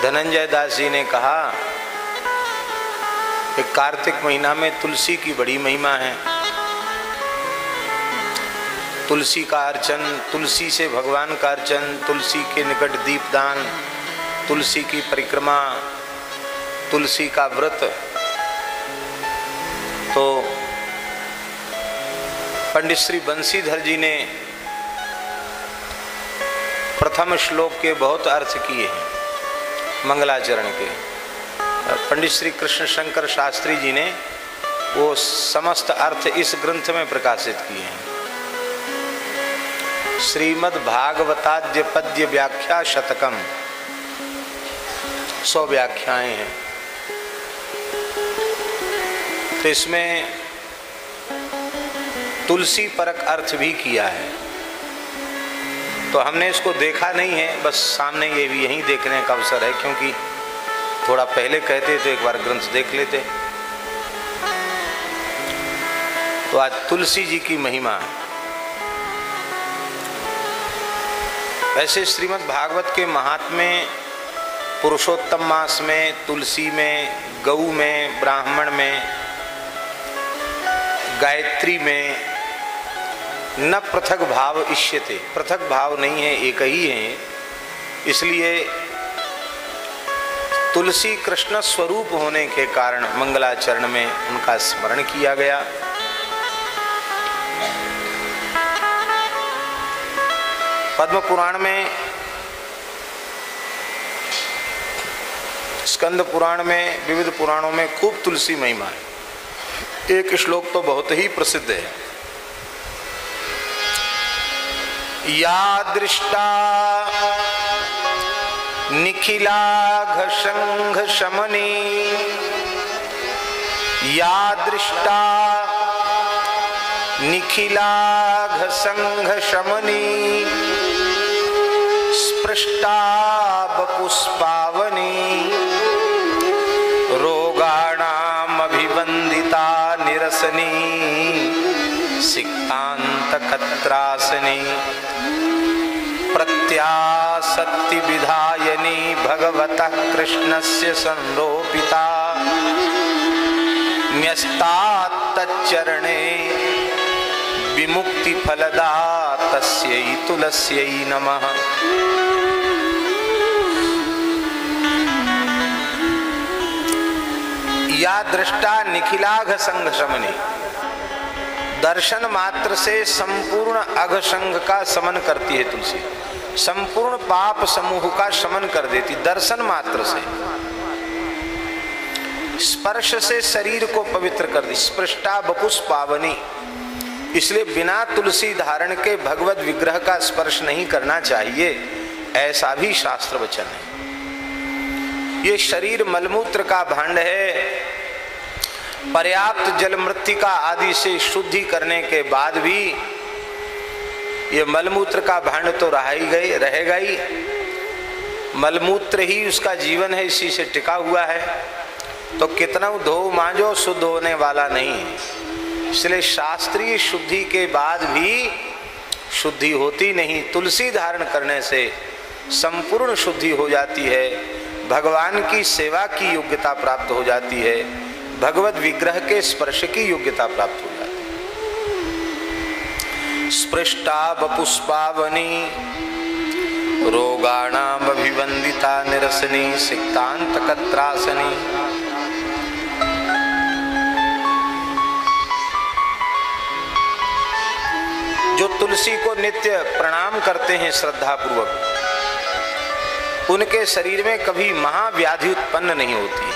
धनंजय दास जी ने कहा कि कार्तिक महीना में तुलसी की बड़ी महिमा है। तुलसी का अर्चन, तुलसी से भगवान का अर्चन, तुलसी के निकट दीपदान, तुलसी की परिक्रमा, तुलसी का व्रत। तो पंडित श्री बंसीधर जी ने प्रथम श्लोक के बहुत अर्थ किए हैं मंगलाचरण के। पंडित श्री कृष्ण शंकर शास्त्री जी ने वो समस्त अर्थ इस ग्रंथ में प्रकाशित किए हैं। श्रीमद् भागवताद्य पद्य व्याख्या शतकम, 100 व्याख्याएं हैं। तो इसमें तुलसी परक अर्थ भी किया है। तो हमने इसको देखा नहीं है, बस सामने ये भी यहीं देखने का अवसर है, क्योंकि थोड़ा पहले कहते तो एक बार ग्रंथ देख लेते। तो आज तुलसी जी की महिमा। वैसे श्रीमद् भागवत के महात्म्य पुरुषोत्तम मास में, तुलसी में, गऊ में, ब्राह्मण में, गायत्री में न पृथक भाव इष्यते, पृथक भाव नहीं है, एक ही है। इसलिए तुलसी कृष्ण स्वरूप होने के कारण मंगलाचरण में उनका स्मरण किया गया। पद्म पुराण में, स्कंद पुराण में, विविध पुराणों में खूब तुलसी महिमा है। एक श्लोक तो बहुत ही प्रसिद्ध है। या दृष्टा निखिलाघ संघ शमनी, या दृष्टा निखिलाघ संघ शमनी, स्पृष्टा बपुष्पावनी, रोगाणाम अभिवंदिता निरसनी, सिक्तांत कत्रासनी, प्रत्यासक्ति विधायनी, भगवतः कृष्णस्य संरोपिता, न्यस्तात् तच्चरणे विमुक्ति फलदा, तस्यै तुलस्यै नमः। या दृष्टा निखिलाघ संघ शमनी, दर्शन मात्र से संपूर्ण अघ संघ का शमन करती है तुलसी। संपूर्ण पाप समूह का शमन कर देती दर्शन मात्र से। स्पर्श से शरीर को पवित्र कर दी, स्पृष्टा बपुष्पावनी। इसलिए बिना तुलसी धारण के भगवत विग्रह का स्पर्श नहीं करना चाहिए, ऐसा भी शास्त्र वचन है। ये शरीर मलमूत्र का भांड है। पर्याप्त जल मृत्तिका आदि से शुद्धि करने के बाद भी ये मलमूत्र का भांड तो रहेगा ही। मलमूत्र ही उसका जीवन है, इसी से टिका हुआ है। तो कितना धो मांजो, शुद्ध होने वाला नहीं है। इसलिए शास्त्रीय शुद्धि के बाद भी शुद्धि होती नहीं। तुलसी धारण करने से संपूर्ण शुद्धि हो जाती है, भगवान की सेवा की योग्यता प्राप्त हो जाती है, भगवत विग्रह के स्पर्श की योग्यता प्राप्त हो जाती है। स्पृष्टा बपुष्पावनी, रोगाणाम अभिवंदिता निरसनी, सिक्तांत कत्रासनी। जो तुलसी को नित्य प्रणाम करते हैं श्रद्धा पूर्वक, उनके शरीर में कभी महाव्याधि उत्पन्न नहीं होती है।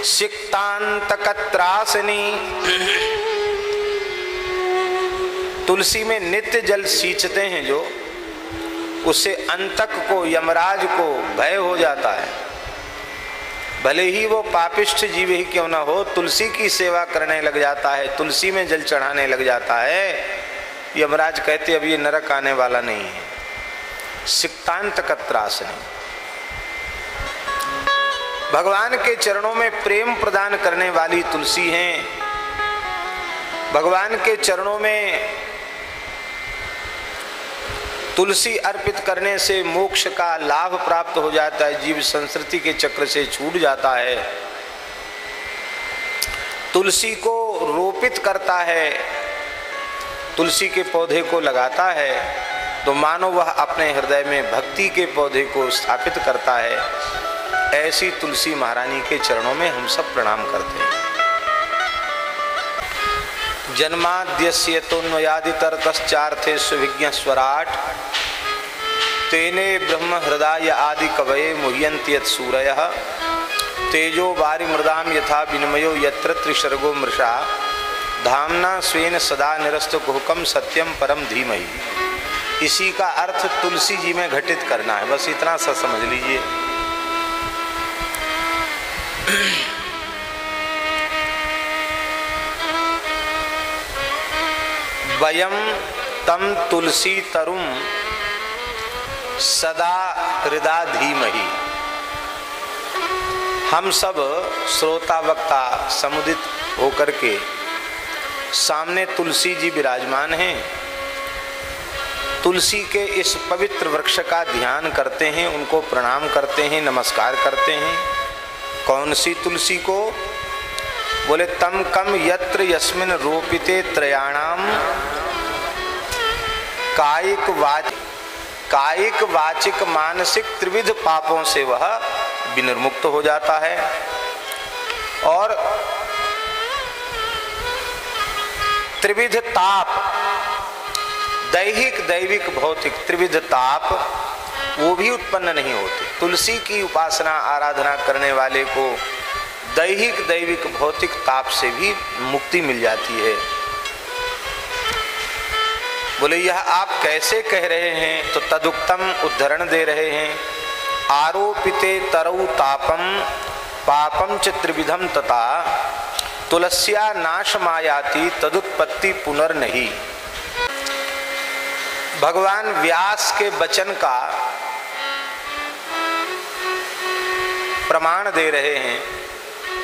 सिक्तांत कत्रासनी, तुलसी में नित्य जल सींचते हैं जो, उससे अंतक को, यमराज को भय हो जाता है। भले ही वो पापिष्ठ जीव ही क्यों न हो, तुलसी की सेवा करने लग जाता है, तुलसी में जल चढ़ाने लग जाता है, यमराज कहते अब ये नरक आने वाला नहीं है। सिक्तांत कत्रासनी, भगवान के चरणों में प्रेम प्रदान करने वाली तुलसी हैं। भगवान के चरणों में तुलसी अर्पित करने से मोक्ष का लाभ प्राप्त हो जाता है, जीव संस्कृति के चक्र से छूट जाता है। तुलसी को रोपित करता है, तुलसी के पौधे को लगाता है, तो मानो वह अपने हृदय में भक्ति के पौधे को स्थापित करता है। ऐसी तुलसी महारानी के चरणों में हम सब प्रणाम करते हैं। जन्माद्यस्य तोन्मयादितरतश्चार्थे सुविज्ञ स्वराट तेने ब्रह्म हृदय आदि कवये मुह्यन्ति यत् सूरयः तेजो वारि मृदाम यथा विनिमयो यत्र त्रिसर्गो मृषा धामना स्वेन सदा निरस्त कुहकम सत्यम परम धीमहि। इसी का अर्थ तुलसी जी में घटित करना है, बस इतना सा समझ लीजिए। वयम तम तुलसी तरुम सदा हृदा धीमहि। हम सब श्रोता वक्ता समुदित होकर के सामने तुलसी जी विराजमान हैं। तुलसी के इस पवित्र वृक्ष का ध्यान करते हैं, उनको प्रणाम करते हैं, नमस्कार करते हैं। कौन सी तुलसी को? बोले तम कम यत्र यस्मिन रोपिते त्रयाणाम कायिक वाचिक मानसिक त्रिविध पापों से वह विनिर्मुक्त हो जाता है। और त्रिविध ताप, दैहिक दैविक भौतिक त्रिविध ताप वो भी उत्पन्न नहीं होते। तुलसी की उपासना आराधना करने वाले को दैहिक दैविक भौतिक ताप से भी मुक्ति मिल जाती है। बोले यह आप कैसे कह रहे हैं? तो तदुक्तम उद्धरण दे रहे हैं। आरोपिते तरौ तापम पापम च त्रिविधम तथा तुलस्या नाशमायाति तदुत्पत्ति पुनर्नहि। भगवान व्यास के वचन का प्रमाण दे रहे हैं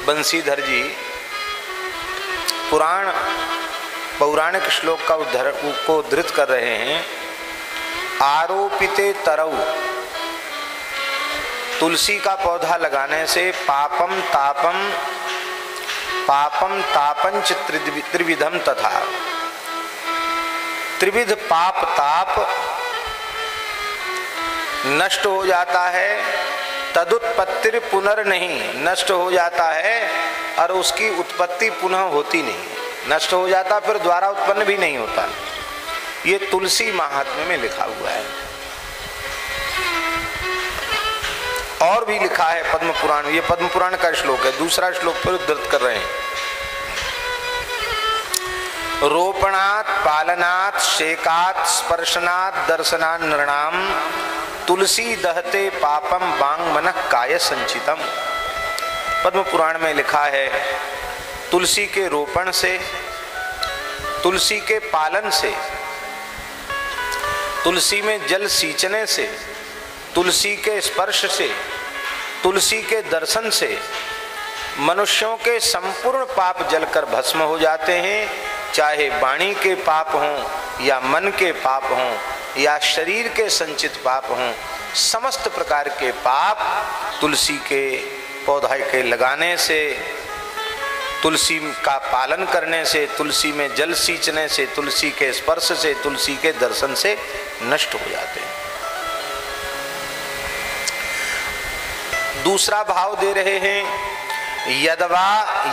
बंसीधर जी। पौराणिक श्लोक का उद्धृत कर रहे हैं। आरोपिते तरौ, तुलसी का पौधा लगाने से पापम तापंच त्रिविधम तथा, त्रिविध पाप ताप नष्ट हो जाता है। तदुत्पत्ति पुनर्नहि, नष्ट हो जाता है और उसकी उत्पत्ति पुनः होती नहीं। नष्ट हो जाता फिर दोबारा उत्पन्न भी नहीं होता। ये तुलसी महात्म्य में लिखा हुआ है। और भी लिखा है पद्म पुराण, ये पद्म पुराण का श्लोक है। दूसरा श्लोक पर उद्धृत कर रहे हैं। रोपणात् पालनात् शेकात् स्पर्शनात् दर्शनात् नृणाम तुलसी दहते पापम वांग मनः काय संचितम। पद्म पुराण में लिखा है तुलसी के रोपण से, तुलसी के पालन से, तुलसी में जल सींचने से, तुलसी के स्पर्श से, तुलसी के दर्शन से मनुष्यों के संपूर्ण पाप जलकर भस्म हो जाते हैं। चाहे वाणी के पाप हों या मन के पाप हों या शरीर के संचित पाप हों, समस्त प्रकार के पाप तुलसी के पौधे के लगाने से, तुलसी का पालन करने से, तुलसी में जल सींचने से, तुलसी के स्पर्श से, तुलसी के दर्शन से नष्ट हो जाते हैं। दूसरा भाव दे रहे हैं। यदवा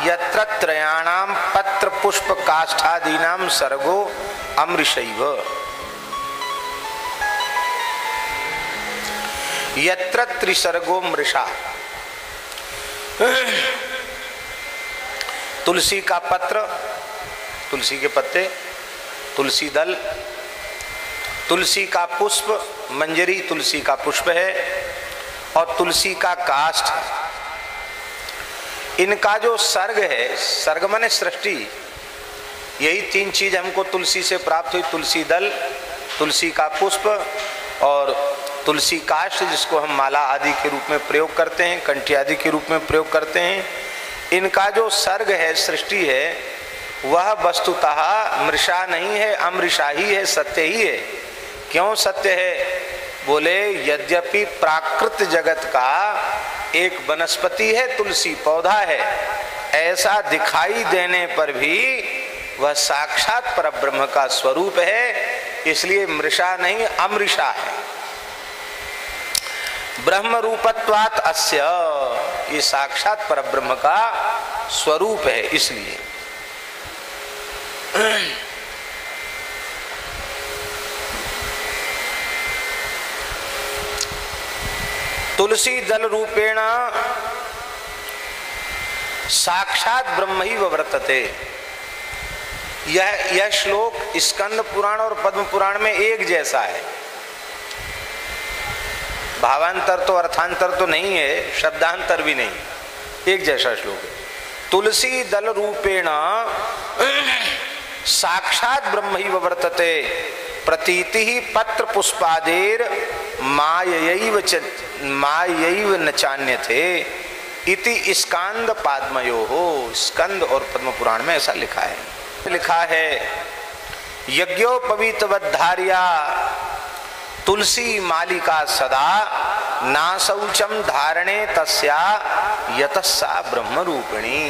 यत्र त्रयाणाम पत्र पुष्प काष्ठादीनाम सर्गो अमृषैव। यत्र त्रिसर्गो मृषा, तुलसी का पत्र, तुलसी के पत्ते, तुलसी दल, तुलसी का पुष्प, मंजरी तुलसी का पुष्प है, और तुलसी का काष्ठ। इनका जो सर्ग है, सर्ग माने सृष्टि, यही तीन चीज हमको तुलसी से प्राप्त हुई। तुलसी दल, तुलसी का पुष्प और तुलसी काष्ठ, जिसको हम माला आदि के रूप में प्रयोग करते हैं, कंठी आदि के रूप में प्रयोग करते हैं। इनका जो सर्ग है, सृष्टि है, वह वस्तुतः मृषा नहीं है, अमृषा ही है, सत्य ही है। क्यों सत्य है? बोले यद्यपि प्राकृत जगत का एक वनस्पति है, तुलसी पौधा है, ऐसा दिखाई देने पर भी वह साक्षात परब्रह्म का स्वरूप है, इसलिए मृषा नहीं अमृषा है। ब्रह्म रूपत्वात् अस्य, ये साक्षात परब्रह्म का स्वरूप है। इसलिए तुलसी दल रूपेण साक्षात ब्रह्म ही वर्तते। यह श्लोक स्कंद पुराण और पद्म पुराण में एक जैसा है। भावांतर तो अर्थांतर तो नहीं है, शब्दांतर भी नहीं, एक जैसा श्लोक है। तुलसी दल रूपेण साक्षात ब्रह्म ही वर्तते, प्रतीति ही पत्र पुष्पादेर मायैव न चान्यते इति स्कंद पाद्मयो हो। स्कंद और पद्म पुराण में ऐसा लिखा है। लिखा है यज्ञोपवीतवद्धार्या तुलसी मालिका सदा ना शौचम धारणे तस्या यतस्सा ब्रह्म रूपिणी।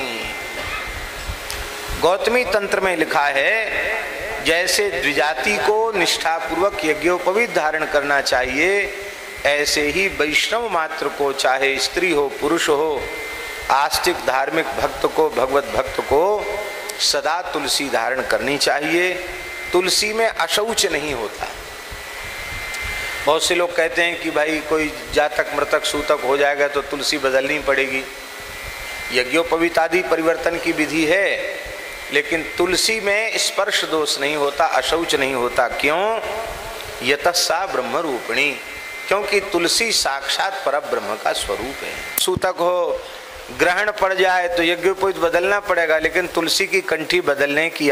गौतमी तंत्र में लिखा है जैसे द्विजाति को निष्ठापूर्वक यज्ञोपवीत धारण करना चाहिए, ऐसे ही वैष्णव मात्र को, चाहे स्त्री हो पुरुष हो, आस्तिक धार्मिक भक्त को, भगवत भक्त को सदा तुलसी धारण करनी चाहिए। तुलसी में अशौच नहीं होता। बहुत से लोग कहते हैं कि भाई कोई जातक मृतक सूतक हो जाएगा तो तुलसी बदलनी पड़ेगी। यज्ञोपवीत आदि परिवर्तन की विधि है, लेकिन तुलसी में स्पर्श दोष नहीं होता, अशौच नहीं होता। क्यों? यतस्सा ब्रह्म रूपिणी, क्योंकि तुलसी साक्षात परब्रह्म का स्वरूप है। सूतक हो, ग्रहण पड़ जाए तो यज्ञोपवीत बदलना पड़ेगा, लेकिन तुलसी की कंठी बदलने की